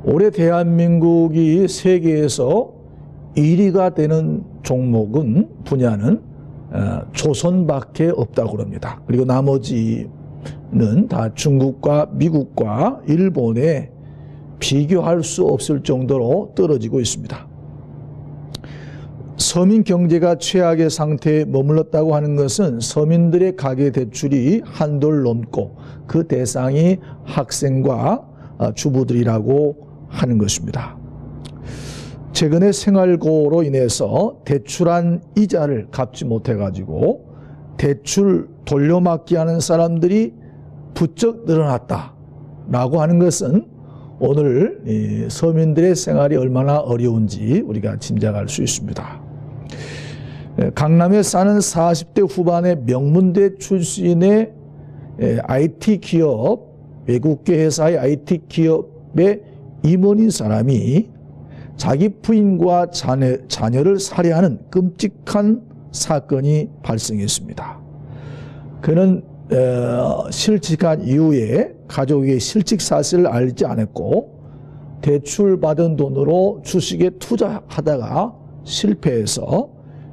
올해 대한민국이 세계에서 1위가 되는 종목은 분야는 조선밖에 없다고 합니다. 그리고 나머지는 다 중국과 미국과 일본에 비교할 수 없을 정도로 떨어지고 있습니다. 서민 경제가 최악의 상태에 머물렀다고 하는 것은 서민들의 가계대출이 한도를 넘고 그 대상이 학생과 주부들이라고 하는 것입니다. 최근에 생활고로 인해서 대출한 이자를 갚지 못해가지고 대출 돌려막기 하는 사람들이 부쩍 늘어났다라고 하는 것은 오늘 서민들의 생활이 얼마나 어려운지 우리가 짐작할 수 있습니다. 강남에 사는 40대 후반의 명문대 출신의 IT 기업, 외국계 회사의 IT 기업의 임원인 사람이 자기 부인과 자녀를 살해하는 끔찍한 사건이 발생했습니다. 그는 실직한 이후에 가족에게 실직 사실을 알지 않았고 대출받은 돈으로 주식에 투자하다가 실패해서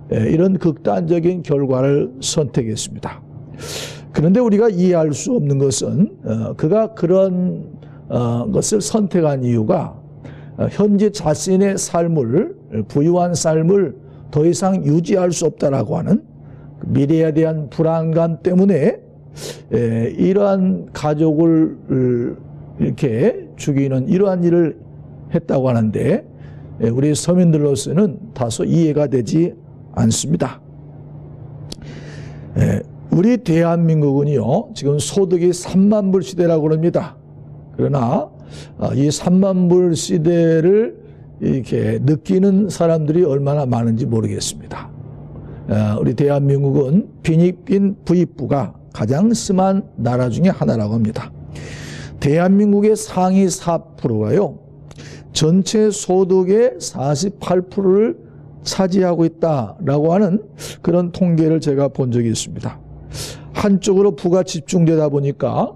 이런 극단적인 결과를 선택했습니다. 그런데 우리가 이해할 수 없는 것은 그가 그런 것을 선택한 이유가 현재 자신의 삶을, 부유한 삶을 더 이상 유지할 수 없다라고 하는 미래에 대한 불안감 때문에 이러한 가족을 이렇게 죽이는 이러한 일을 했다고 하는데 우리 서민들로서는 다소 이해가 되지 않습니다. 우리 대한민국은요, 지금 소득이 3만 불 시대라고 합니다. 그러나 이 3만 불 시대를 이렇게 느끼는 사람들이 얼마나 많은지 모르겠습니다. 우리 대한민국은 빈익빈 부익부가 가장 심한 나라 중에 하나라고 합니다. 대한민국의 상위 4%가요, 전체 소득의 48%를 차지하고 있다라고 하는 그런 통계를 제가 본 적이 있습니다. 한쪽으로 부가 집중되다 보니까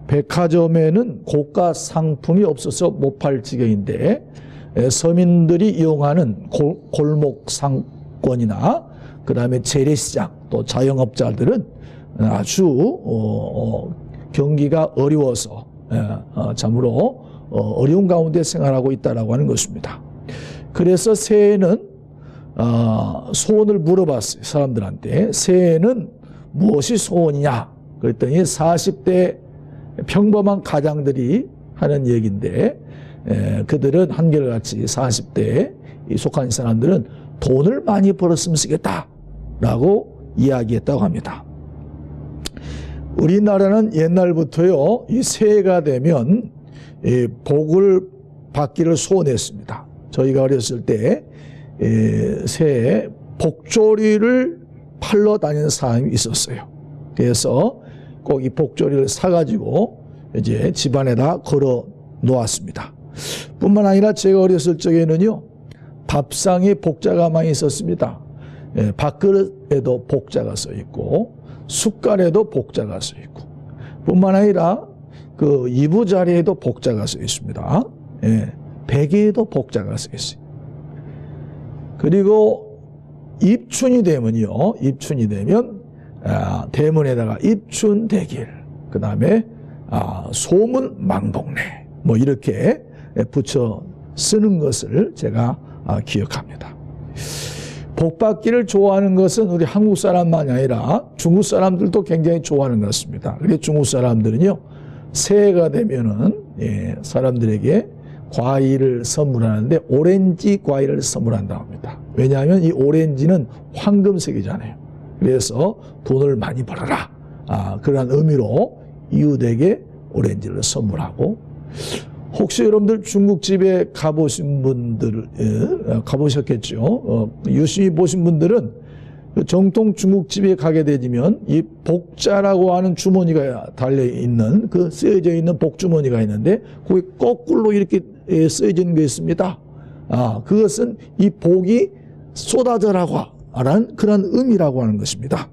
백화점에는 고가 상품이 없어서 못 팔 지경인데 서민들이 이용하는 골목 상권이나 그 다음에 재래시장 또 자영업자들은 아주 경기가 어려워서 참으로 어려운 가운데 생활하고 있다라고 하는 것입니다. 그래서 새해에는 소원을 물어봤어요. 사람들한테 새해에는 무엇이 소원이냐 그랬더니 40대 평범한 가장들이 하는 얘기인데 그들은 한결같이 40대에 속한 사람들은 돈을 많이 벌었으면 쓰겠다라고 이야기했다고 합니다. 우리나라는 옛날부터요, 이 새해가 되면 복을 받기를 소원했습니다. 저희가 어렸을 때 새해 복조리를 팔러 다니는 사람이 있었어요. 그래서 꼭 이 복조리를 사가지고 이제 집안에다 걸어 놓았습니다. 뿐만 아니라 제가 어렸을 적에는요, 밥상에 복자가 많이 있었습니다. 밥그릇에도 복자가 써 있고 숟갈에도 복자가 써 있고 뿐만 아니라 그 이부자리에도 복자가 써 있습니다. 베개에도 복자가 써 있어요. 그리고 입춘이 되면요, 입춘이 되면 대문에다가 입춘대길, 그 다음에 소문망복래 뭐 이렇게 붙여 쓰는 것을 제가 기억합니다. 복받기를 좋아하는 것은 우리 한국 사람만이 아니라 중국 사람들도 굉장히 좋아하는 것 같습니다. 그래서 중국 사람들은요, 새해가 되면은 사람들에게 과일을 선물하는데 오렌지 과일을 선물한다고 합니다. 왜냐하면 이 오렌지는 황금색이잖아요. 그래서 돈을 많이 벌어라, 그러한 의미로 이웃에게 오렌지를 선물하고, 혹시 여러분들 중국집에 가보신 분들, 가보셨겠죠? 유심히 보신 분들은 정통 중국집에 가게 되면 이 복자라고 하는 주머니가 달려있는, 그 쓰여져 있는 복주머니가 있는데, 거기 거꾸로 이렇게 쓰여진 게 있습니다. 그것은 이 복이 쏟아져라고 하는 그런 의미라고 하는 것입니다.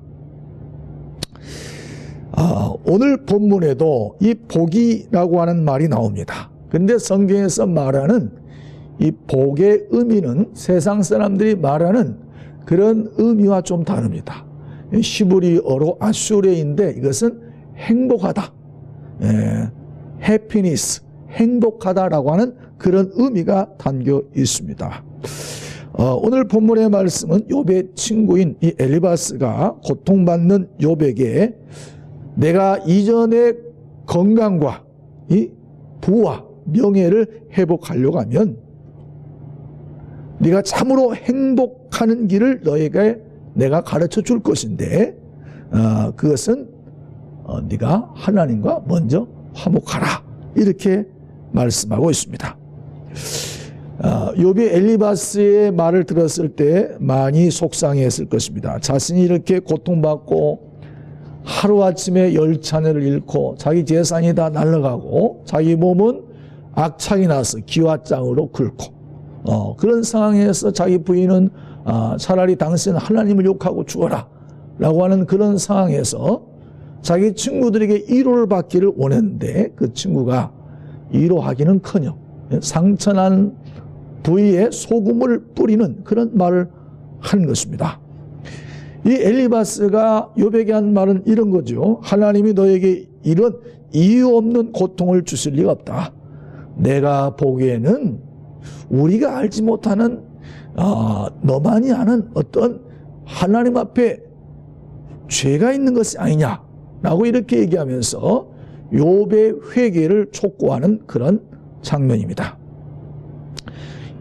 오늘 본문에도 이 복이라고 하는 말이 나옵니다. 근데 성경에서 말하는 이 복의 의미는 세상 사람들이 말하는 그런 의미와 좀 다릅니다. 히브리어로 아슈레인데 이것은 행복하다, 해피니스, 행복하다라고 하는 그런 의미가 담겨 있습니다. 오늘 본문의 말씀은 욥의 친구인 이 엘리바스가 고통받는 욥에게 내가 이전의 건강과 이 부와 명예를 회복하려고 하면 네가 참으로 행복하는 길을 너에게 내가 가르쳐 줄 것인데 그것은 네가 하나님과 먼저 화목하라, 이렇게 말씀하고 있습니다. 욥이 엘리바스의 말을 들었을 때 많이 속상했을 것입니다. 자신이 이렇게 고통받고 하루아침에 열차례를 잃고 자기 재산이 다 날아가고 자기 몸은 악창이 나서 기와장으로 긁고 그런 상황에서 자기 부인은 차라리 당신은 하나님을 욕하고 죽어라 라고 하는 그런 상황에서 자기 친구들에게 위로를 받기를 원했는데 그 친구가 위로하기는커녕 상처난 부위에 소금을 뿌리는 그런 말을 하는 것입니다. 이 엘리바스가 욥에게 한 말은 이런 거죠. 하나님이 너에게 이런 이유 없는 고통을 주실 리가 없다. 내가 보기에는 우리가 알지 못하는 너만이 아는 어떤 하나님 앞에 죄가 있는 것이 아니냐라고 이렇게 얘기하면서 욥의 회개를 촉구하는 그런 장면입니다.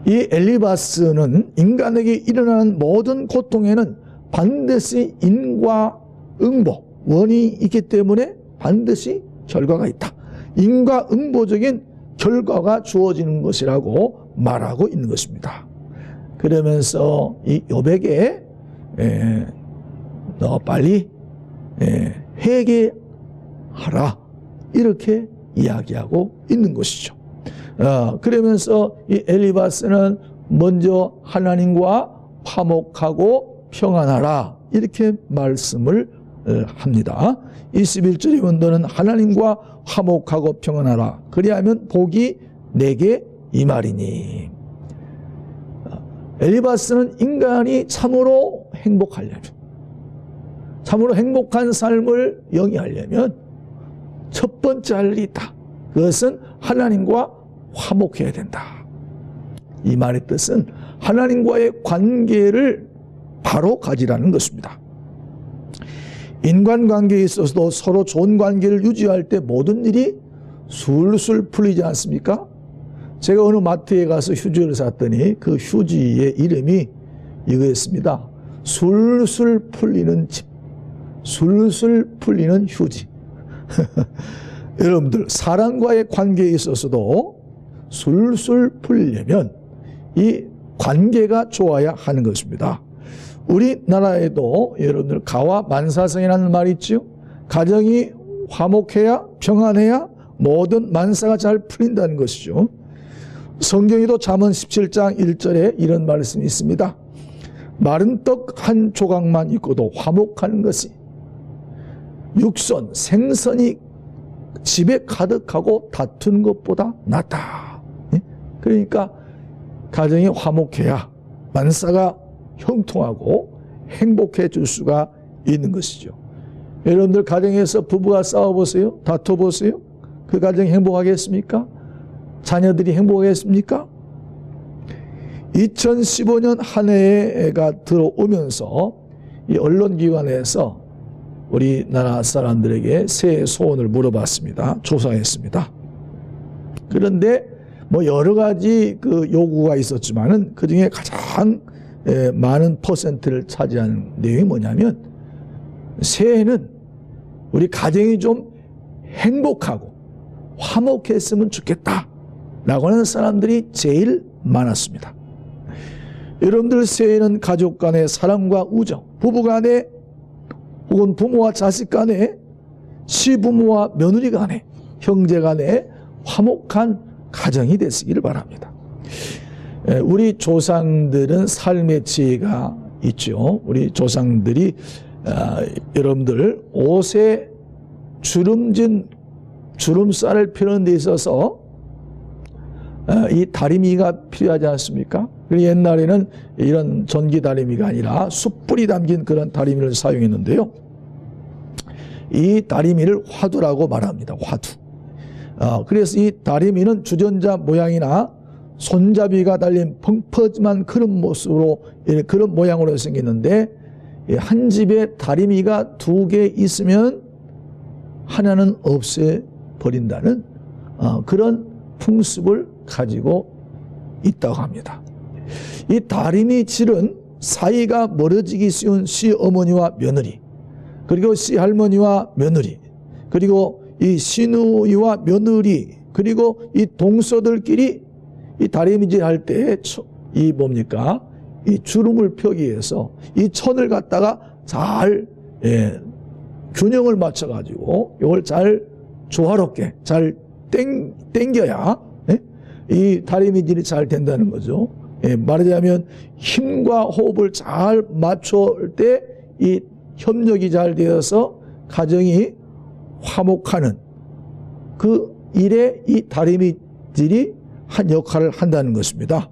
이 엘리바스는 인간에게 일어나는 모든 고통에는 반드시 인과응보, 원인이 있기 때문에 반드시 결과가 있다. 인과응보적인 결과가 주어지는 것이라고 말하고 있는 것입니다. 그러면서 이 욥에게 너 빨리 회개하라, 이렇게 이야기하고 있는 것이죠. 그러면서 이 엘리바스는 먼저 하나님과 화목하고 평안하라, 이렇게 말씀을 합니다. 21절이면 너는 하나님과 화목하고 평안하라, 그리하면 복이 내게 임하리니. 엘리바스는 인간이 참으로 행복하려면, 참으로 행복한 삶을 영위하려면 첫 번째 할 일이 있다. 그것은 하나님과 화목해야 된다. 이 말의 뜻은 하나님과의 관계를 바로 가지라는 것입니다. 인간관계에 있어서도 서로 좋은 관계를 유지할 때 모든 일이 술술 풀리지 않습니까? 제가 어느 마트에 가서 휴지를 샀더니 그 휴지의 이름이 이거였습니다. 술술 풀리는 집, 술술 풀리는 휴지. 여러분들, 사람과의 관계에 있어서도 술술 풀리려면 이 관계가 좋아야 하는 것입니다. 우리나라에도 여러분들 가와 만사성이라는 말이 있죠. 가정이 화목해야, 평안해야 모든 만사가 잘 풀린다는 것이죠. 성경에도 잠언 17장 1절에 이런 말씀이 있습니다. 마른 떡 한 조각만 있고도 화목하는 것이 육선, 생선이 집에 가득하고 다투는 것보다 낫다. 그러니까 가정이 화목해야 만사가 형통하고 행복해질 수가 있는 것이죠. 여러분들 가정에서 부부가 싸워보세요. 다퉈보세요. 그 가정이 행복하겠습니까? 자녀들이 행복하겠습니까? 2015년 한 해가 들어오면서 이 언론기관에서 우리나라 사람들에게 새해 소원을 물어봤습니다. 조사했습니다. 그런데 뭐 여러 가지 그 요구가 있었지만은 그 중에 가장 많은 퍼센트를 차지하는 내용이 뭐냐면 새해는 우리 가정이 좀 행복하고 화목했으면 좋겠다. 라고 하는 사람들이 제일 많았습니다. 여러분들 새해에는 가족 간의 사랑과 우정, 부부 간의 혹은 부모와 자식 간의, 시부모와 며느리 간의, 형제 간의 화목한 가정이 되시기를 바랍니다. 우리 조상들은 삶의 지혜가 있죠. 우리 조상들이 여러분들 옷에 주름살을 펴는 데 있어서 이 다리미가 필요하지 않습니까? 옛날에는 이런 전기 다리미가 아니라 숯불이 담긴 그런 다리미를 사용했는데요. 이 다리미를 화두라고 말합니다. 화두. 그래서 이 다리미는 주전자 모양이나 손잡이가 달린 펑퍼짐한 그런 모습으로, 그런 모양으로 생겼는데, 한 집에 다리미가 2개 있으면 하나는 없애버린다는 그런 풍습을 가지고 있다고 합니다. 이 다리미 질은 사이가 멀어지기 쉬운 시어머니와 며느리, 그리고 시할머니와 며느리, 그리고 이 시누이와 며느리, 그리고 이 동서들끼리 이 다리미질 할 때 이 뭡니까? 이 주름을 펴기 위해서 이 천을 갖다가 잘 균형을 맞춰 가지고 이걸 잘 조화롭게 잘 땡겨야 이 다리미질이 잘 된다는 거죠. 말하자면 힘과 호흡을 잘 맞출 때 이 협력이 잘 되어서 가정이 화목하는 그 일에 이 다리미질이 한 역할을 한다는 것입니다.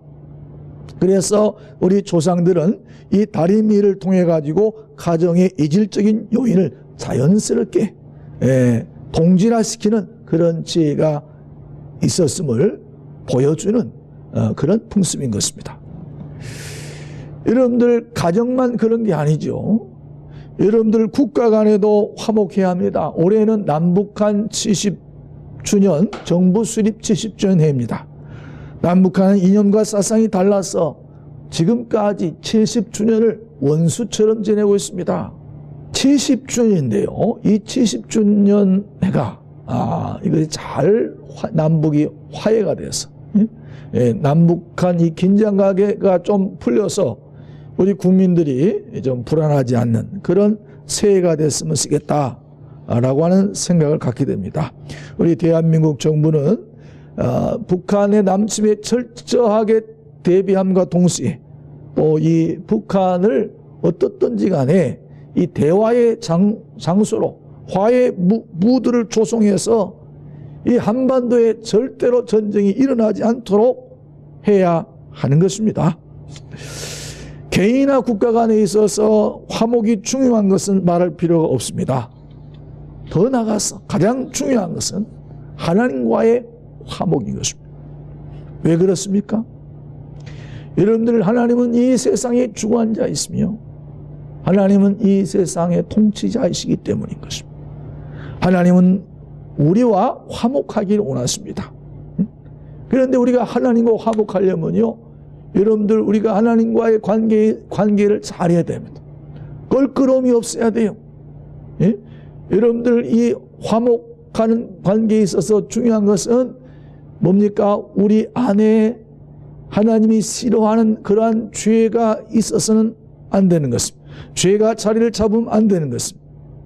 그래서 우리 조상들은 이 다리미를 통해 가지고 가정의 이질적인 요인을 자연스럽게 동질화시키는 그런 지혜가 있었음을 보여주는 그런 풍습인 것입니다. 여러분들 가정만 그런 게 아니죠. 여러분들 국가 간에도 화목해야 합니다. 올해는 남북한 70주년, 정부 수립 70주년 해입니다. 남북한은 이념과 사상이 달라서 지금까지 70주년을 원수처럼 지내고 있습니다. 70주년인데요. 이 70주년 해가 이것이 잘 남북이 화해가 돼서 남북한 이 긴장감가 좀 풀려서 우리 국민들이 좀 불안하지 않는 그런 새해가 됐으면 쓰겠다라고 하는 생각을 갖게 됩니다. 우리 대한민국 정부는 북한의 남침에 철저하게 대비함과 동시에 또 이 북한을 어떻든지 간에 이 대화의 장소로 화해 무드를 조성해서 이 한반도에 절대로 전쟁이 일어나지 않도록 해야 하는 것입니다. 개인이나 국가 간에 있어서 화목이 중요한 것은 말할 필요가 없습니다. 더 나아가서 가장 중요한 것은 하나님과의 화목인 것입니다. 왜 그렇습니까? 여러분들, 하나님은 이 세상에 주관자 있으며 하나님은 이 세상의 통치자이시기 때문인 것입니다. 하나님은 우리와 화목하기를 원하십니다. 그런데 우리가 하나님과 화목하려면요, 여러분들 우리가 하나님과의 관계를 잘해야 됩니다. 껄끄러움이 없어야 돼요. 예? 여러분들 이 화목하는 관계에 있어서 중요한 것은 뭡니까? 우리 안에 하나님이 싫어하는 그러한 죄가 있어서는 안 되는 것입니다. 죄가 자리를 잡으면 안 되는 것입니다.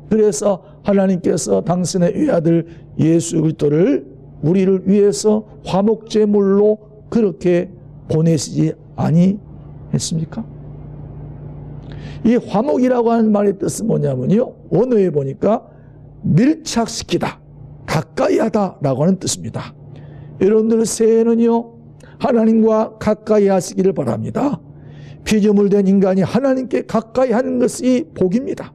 그래서 하나님께서 당신의 외아들 예수 그리스도를 우리를 위해서 화목제물로 그렇게 보내시지 아니했습니까? 이 화목이라고 하는 말의 뜻은 뭐냐면요, 원어에 보니까 밀착시키다, 가까이 하다라고 하는 뜻입니다. 여러분들 새해는요, 하나님과 가까이 하시기를 바랍니다. 피조물 된 인간이 하나님께 가까이 하는 것이 복입니다.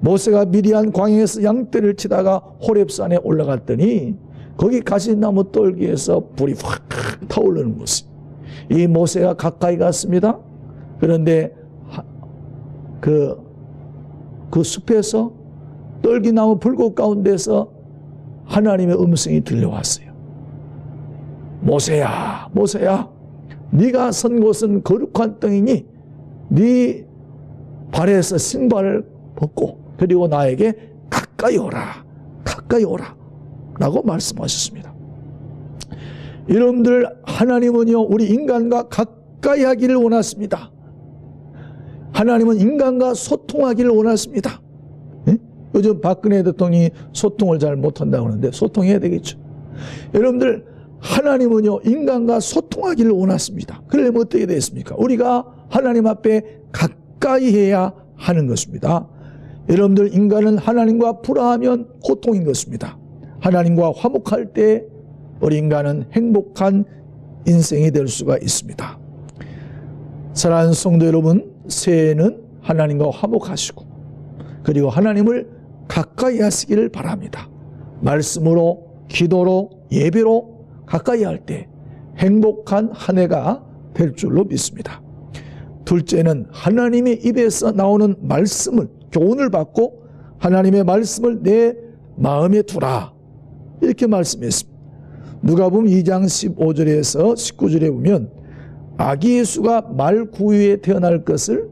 모세가 미디안 광야에서 양떼를 치다가 호렙산에 올라갔더니 거기 가시나무 똘기에서 불이 확 타오르는 모습. 이 모세가 가까이 갔습니다. 그런데 그 숲에서 떨기나무 불꽃 가운데서 하나님의 음성이 들려왔어요. 모세야, 모세야, 네가 선 곳은 거룩한 땅이니 네 발에서 신발을 벗고 그리고 나에게 가까이 오라, 가까이 오라 라고 말씀하셨습니다. 여러분들, 하나님은요 우리 인간과 가까이 하기를 원하십니다. 하나님은 인간과 소통하기를 원하십니다. 예? 요즘 박근혜 대통령이 소통을 잘 못한다고 하는데 소통해야 되겠죠. 여러분들, 하나님은요 인간과 소통하기를 원하십니다. 그러면 어떻게 되겠습니까? 우리가 하나님 앞에 가까이 해야 하는 것입니다. 여러분들, 인간은 하나님과 불화하면 고통인 것입니다. 하나님과 화목할 때 우리 인간은 행복한 인생이 될 수가 있습니다. 사랑하는 성도 여러분, 새해에는 하나님과 화목하시고 그리고 하나님을 가까이 하시기를 바랍니다. 말씀으로, 기도로, 예배로 가까이 할 때 행복한 한 해가 될 줄로 믿습니다. 둘째는 하나님의 입에서 나오는 말씀을, 교훈을 받고 하나님의 말씀을 내 마음에 두라, 이렇게 말씀했습니다. 누가복음 2장 15절에서 19절에 보면 아기 예수가 말 구유에 태어날 것을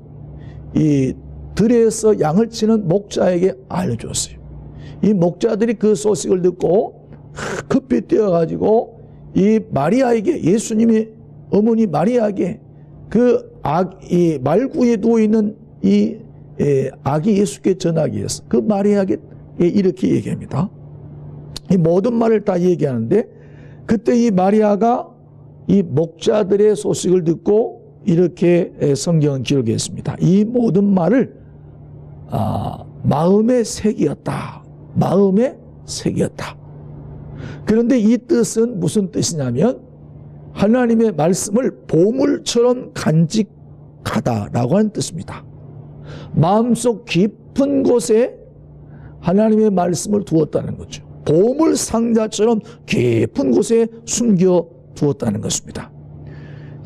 이 들에서 양을 치는 목자에게 알려줬어요. 이 목자들이 그 소식을 듣고 급히 뛰어가지고 이 마리아에게, 예수님의 어머니 마리아에게 이 말구에 누워있는 이 아기 예수께 전하기 위해서 그 마리아에게 이렇게 얘기합니다. 이 모든 말을 다 얘기하는데 그때 이 마리아가 이 목자들의 소식을 듣고 이렇게 성경은 기록했습니다. 이 모든 말을 마음에 새기었다. 마음에 새기었다. 그런데 이 뜻은 무슨 뜻이냐면 하나님의 말씀을 보물처럼 간직하다라고 하는 뜻입니다. 마음속 깊은 곳에 하나님의 말씀을 두었다는 거죠. 보물 상자처럼 깊은 곳에 숨겨 두었다는 것입니다.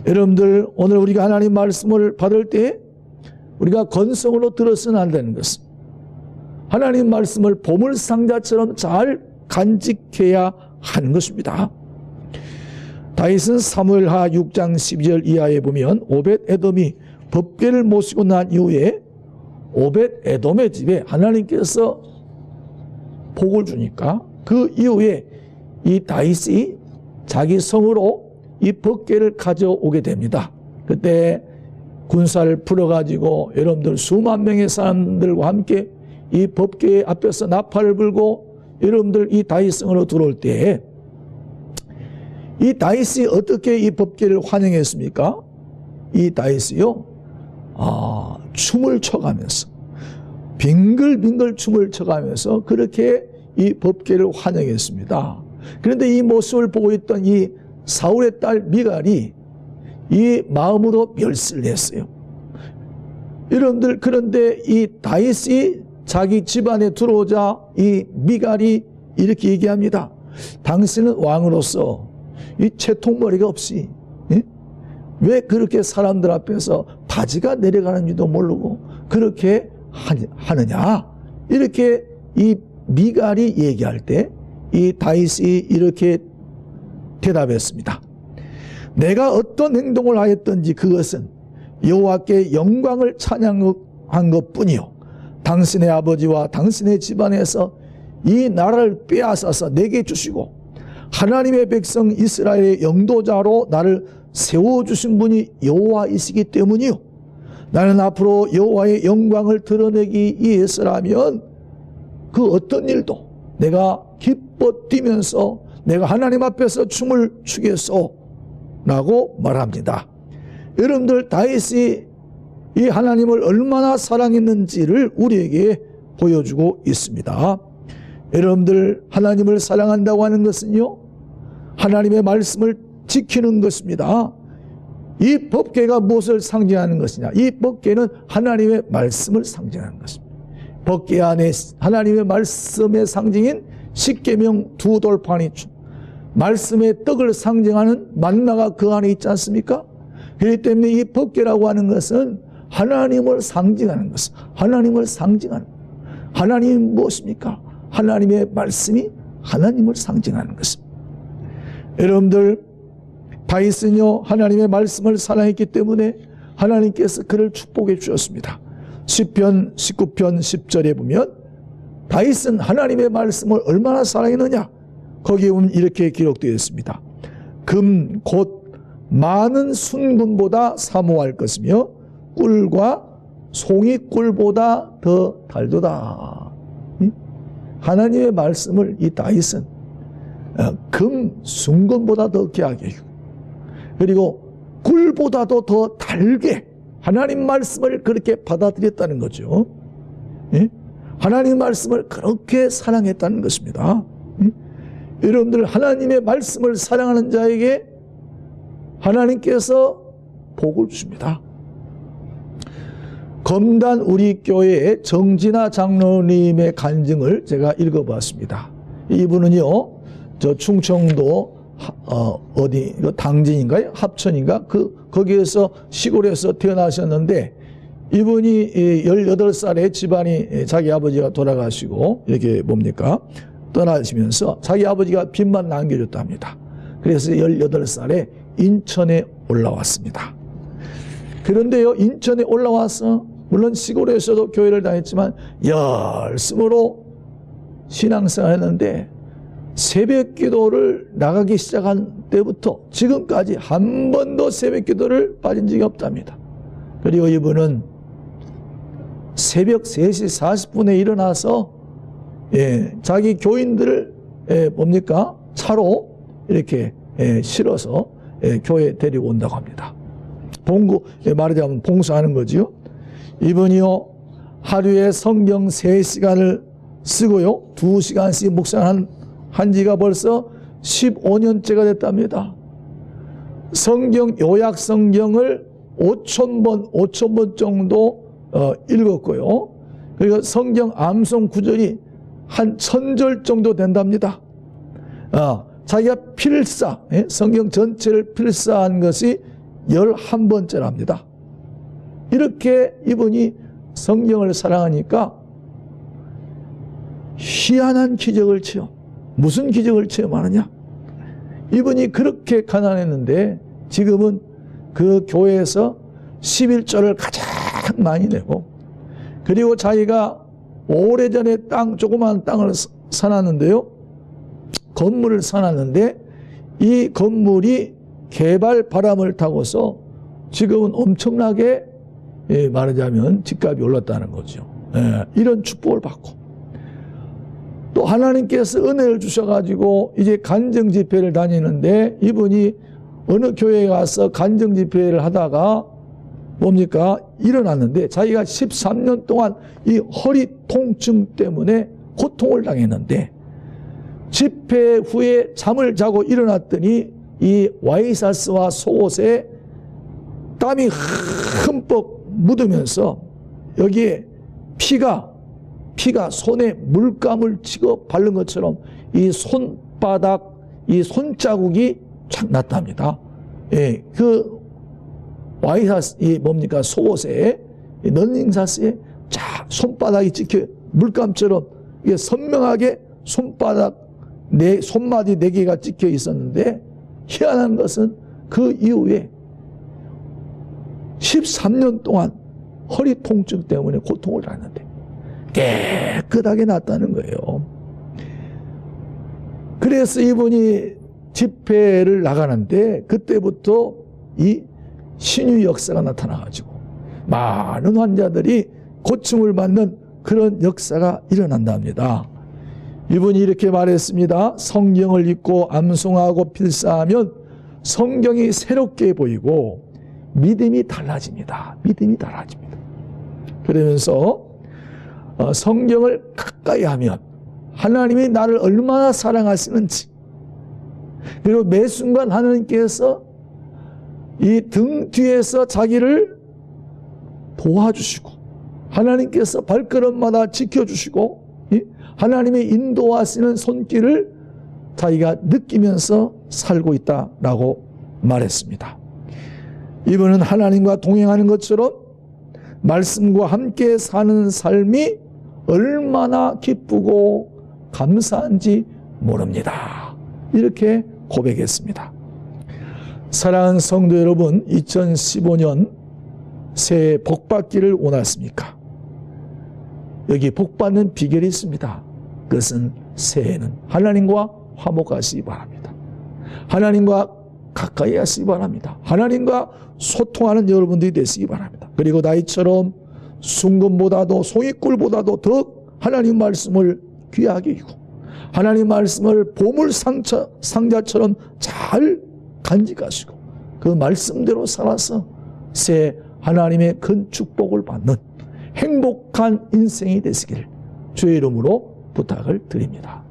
여러분들, 오늘 우리가 하나님 말씀을 받을 때 우리가 건성으로 들어서는 안 되는 것은 하나님 말씀을 보물 상자처럼 잘 간직해야 하는 것입니다. 다윗은 사무엘하 6장 12절 이하에 보면 오벳 에돔이 법궤를 모시고 난 이후에 오벳 에돔의 집에 하나님께서 복을 주니까 그 이후에 이 다윗이 자기 성으로 이 법궤를 가져오게 됩니다. 그때 군사를 풀어가지고 여러분들 수만 명의 사람들과 함께 이 법궤 앞에서 나팔을 불고 여러분들 이 다윗성으로 들어올 때 이 다윗이 어떻게 이 법궤를 환영했습니까? 이 다윗이요, 춤을 춰가면서, 빙글빙글 춤을 춰가면서 그렇게 이 법궤를 환영했습니다. 그런데 이 모습을 보고 있던 이 사울의 딸 미갈이 이 마음으로 멸시를 했어요. 여러분들, 그런데 이 다윗이 자기 집안에 들어오자 이 미갈이 이렇게 얘기합니다. 당신은 왕으로서 이 채통머리가 없이 왜 그렇게 사람들 앞에서 바지가 내려가는지도 모르고 그렇게 하느냐, 이렇게 이 미갈이 얘기할 때 이 다윗이 이렇게 대답했습니다. 내가 어떤 행동을 하였든지 그것은 여호와께 영광을 찬양한 것뿐이요, 당신의 아버지와 당신의 집안에서 이 나라를 빼앗아서 내게 주시고 하나님의 백성 이스라엘의 영도자로 나를 세워주신 분이 여호와이시기 때문이요, 나는 앞으로 여호와의 영광을 드러내기 위해서라면 그 어떤 일도 내가 기뻐 뛰면서 내가 하나님 앞에서 춤을 추겠소 라고 말합니다. 여러분들, 다윗이 이 하나님을 얼마나 사랑했는지를 우리에게 보여주고 있습니다. 여러분들, 하나님을 사랑한다고 하는 것은요, 하나님의 말씀을 지키는 것입니다. 이 법궤가 무엇을 상징하는 것이냐? 이 법궤는 하나님의 말씀을 상징하는 것입니다. 법궤 안에 하나님의 말씀의 상징인 십계명 두 돌판이 말씀의 떡을 상징하는 만나가 그 안에 있지 않습니까? 그렇기 때문에 이 법궤라고 하는 것은 하나님을 상징하는 것, 하나님을 상징하는 것. 하나님이 무엇입니까? 하나님의 말씀이 하나님을 상징하는 것입니다. 여러분들, 다윗은요 하나님의 말씀을 사랑했기 때문에 하나님께서 그를 축복해 주셨습니다. 시편 19편 10절에 보면 다윗은 하나님의 말씀을 얼마나 사랑했느냐, 거기에 보면 이렇게 기록되어 있습니다. 그 금 곧 많은 순금보다 사모할 것이며 꿀과 송이꿀보다 더 달도다. 하나님의 말씀을 이 다윗은 금, 순금보다 더 귀하게 그리고 꿀보다도 더 달게 하나님 말씀을 그렇게 받아들였다는 거죠. 하나님 말씀을 그렇게 사랑했다는 것입니다. 여러분들 하나님의 말씀을 사랑하는 자에게 하나님께서 복을 주십니다. 검단 우리 교회의 정진아 장로님의 간증을 제가 읽어봤습니다. 이분은요, 저 충청도 어디 당진인가요? 합천인가? 거기에서 시골에서 태어나셨는데 이분이 18살에 집안이 자기 아버지가 돌아가시고 이렇게 뭡니까? 떠나시면서 자기 아버지가 빚만 남겨줬답니다. 그래서 18살에 인천에 올라왔습니다. 그런데요, 인천에 올라와서 물론 시골에서도 교회를 다녔지만 열심으로 신앙생활을 했는데 새벽 기도를 나가기 시작한 때부터 지금까지 한 번도 새벽 기도를 빠진 적이 없답니다. 그리고 이분은 새벽 3시 40분에 일어나서 자기 교인들을 뭡니까? 차로 이렇게 실어서 교회에 데리고 온다고 합니다. 말하자면 봉사하는 거지요. 이분이요, 하루에 성경 3시간을 쓰고요, 2시간씩 묵상한 지가 벌써 15년째가 됐답니다. 성경, 요약 성경을 5,000번 정도 읽었고요. 그리고 성경 암송 구절이 한 1,000절 정도 된답니다. 자기가 필사, 성경 전체를 필사한 것이 11번째랍니다. 이렇게 이분이 성경을 사랑하니까 희한한 기적을 체험. 무슨 기적을 체험하느냐? 이분이 그렇게 가난했는데 지금은 그 교회에서 11조를 가장 많이 내고, 그리고 자기가 오래전에 조그마한 땅을 사놨는데요, 건물을 사놨는데 이 건물이 개발 바람을 타고서 지금은 엄청나게 말하자면 집값이 올랐다는 거죠. 이런 축복을 받고, 또 하나님께서 은혜를 주셔가지고 이제 간증 집회를 다니는데 이분이 어느 교회에 가서 간증 집회를 하다가 뭡니까? 일어났는데 자기가 13년 동안 이 허리 통증 때문에 고통을 당했는데 집회 후에 잠을 자고 일어났더니 이 와이셔츠와 속옷에 땀이 흠뻑 묻으면서 여기에 피가 손에 물감을 찍어 바른 것처럼 이 손바닥, 이 손자국이 쫙 났답니다. 그 와이셔츠, 이 뭡니까? 속옷에, 러닝샷에 쫙 손바닥이 찍혀 물감처럼 이게 선명하게 손바닥, 손마디 4개가 찍혀 있었는데, 희한한 것은 그 이후에 13년 동안 허리 통증 때문에 고통을 당했는데 깨끗하게 낫다는 거예요. 그래서 이분이 집회를 나가는데 그때부터 이 신유 역사가 나타나가지고 많은 환자들이 고침을 받는 그런 역사가 일어난답니다. 이분이 이렇게 말했습니다. 성경을 읽고 암송하고 필사하면 성경이 새롭게 보이고 믿음이 달라집니다. 믿음이 달라집니다. 그러면서 성경을 가까이 하면 하나님이 나를 얼마나 사랑하시는지, 그리고 매 순간 하나님께서 이 등 뒤에서 자기를 도와주시고 하나님께서 발걸음마다 지켜주시고 하나님의 인도하시는 손길을 자기가 느끼면서 살고 있다라고 말했습니다. 이분은 하나님과 동행하는 것처럼 말씀과 함께 사는 삶이 얼마나 기쁘고 감사한지 모릅니다. 이렇게 고백했습니다. 사랑하는 성도 여러분, 2015년 새해 복 받기를 원하십니까? 여기 복 받는 비결이 있습니다. 그것은 새해는 하나님과 화목하시기 바랍니다. 하나님과 가까이 하시기 바랍니다. 하나님과 소통하는 여러분들이 되시기 바랍니다. 그리고 다윗처럼 순금보다도 송이꿀보다도 더 하나님 말씀을 귀하게 여기고 하나님 말씀을 보물 상자처럼 잘 간직하시고 그 말씀대로 살아서 새 하나님의 큰 축복을 받는 행복한 인생이 되시기를 주의 이름으로 부탁을 드립니다.